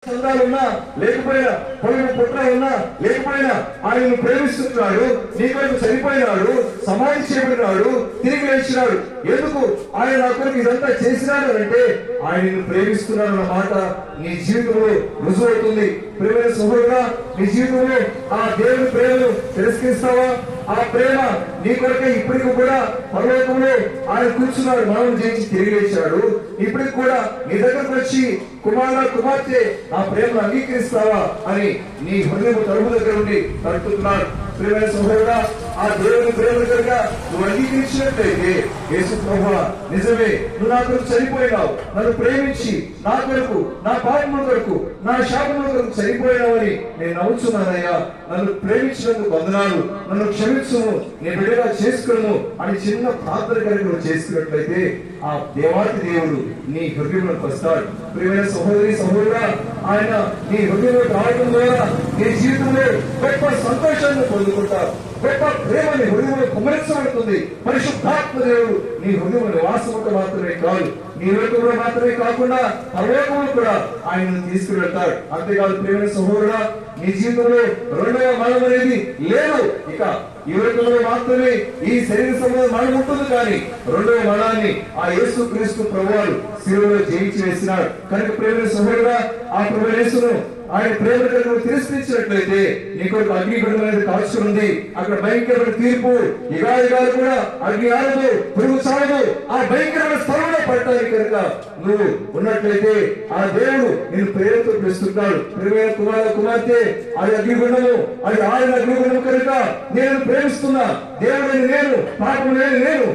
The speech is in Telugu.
ఉన్నా లేకపోయినా పొలం పుట్ర ఉన్నా లేకపోయినా ఆయనను ప్రేమిస్తున్నాడు. నీ కొరకు చనిపోయినాడు, సమాధి చేయబడినాడు, తిరిగి లేచినాడు. ఎందుకు ఆయన నా కొరకు ఇదంతా చేసినాడు అంటే ఆయనను ప్రేమిస్తున్నాడు అన్న మాట నీ జీవితంలో రుజువవుతుంది. ప్రేమైన సహోదరుడా, నీ జీవితంలో ఆ దేవుని ప్రేమను తిరస్కరిస్తావా? ఆ ప్రేమ నీ కొరకే ఇప్పటికి కూడా పరలోకంలో ఆయన కూర్చున్నాడు, మనం చేసి తిరిగి లేచాడు. ఇప్పటికి కూడా నీ దగ్గరకు వచ్చి కుమార్తె ఆ ప్రేమను అంగీకరిస్తావా అని నీ హృదయం తలుపు దగ్గర ఉండి తడుపుతున్నాడు. ప్రేమైన సహోదరుడా, ఆ దేవుని ప్రేమ దగ్గరగా నువ్వు అంగీకరించినట్లయితే యేసు ప్రభువా నిజమే, నువ్వు నా కొరకు చనిపోయినావు, నన్ను ప్రేమించి నా కొరకు, నా పాపముల కొరకు, నా శాపముల కొరకు చనిపోయినావని నేను నమ్ముచున్నానయ్యా, నన్ను ప్రేమించినందుకు వందనాలు, నన్ను క్షమించుము, నేను బిడ్డగా చేసుకును అని చిన్న ప్రార్థన కలిగి నువ్వు చేసుకున్నట్లయితే ఆ దేవాతి దేవుడు నీ హృదయంలోకి వస్తాడు. ప్రియమైన సహోదరి సహోదరుడా, ఆయన నీ హృదయంలో రావడం ద్వారా నీ జీవితంలో గొప్ప సంతోషాన్ని పొందుకుంటారు, గొప్ప ప్రేమ నీ హృదయంలో కుమరించబడుతుంది. పరిశుద్ధాత్మ దేవుడు నీ హృదయంలో నివాసముతో మాత్రమే కాదు, నీ లోకంలో మాత్రమే కాకుండా పరలోకంలో కూడా ఆయనను తీసుకుని వెళ్తాడు. అంతేకాదు ప్రియమైన సహోదరుడా, నీ జీవితంలో రెండవ మరణం అనేది లేదు. ఇక ఈ లోకంలో మాత్రమే ఈ శరీర సంబంధం మరణం ఉంటుంది, కానీ రెండవ మరణాన్ని ఆ యేసు క్రీస్తు ప్రభువారు శిలువలో జయించి వేసినాడు. కనుక ప్రియమైన సహోదరుడా, ఆ ప్రభు యేసును ఆయన ప్రేమ నువ్వు తిరస్కరించినట్లయితే నీ కొరకు అగ్నిగుండం అనేది కాల్చుకుని ఉంది. అక్కడ భయంకరమైన తీర్పు, యుగాలు కూడా అగ్ని ఆరదు, పురుగు చాలదు, ఆ భయంకరమైన స్థలంలో పడటానికి కనుక నువ్వు ఉన్నట్లయితే ఆ దేవుడు నేను ప్రేమతో పిలుస్తున్నాడు. ప్రియమైన కుమార్తె, అది అగ్నిగుండము, అది ఆరిన అగ్నిగుండము కనుక నేను ప్రేమిస్తున్నా. దేవుడిని నేను, పాపము నేను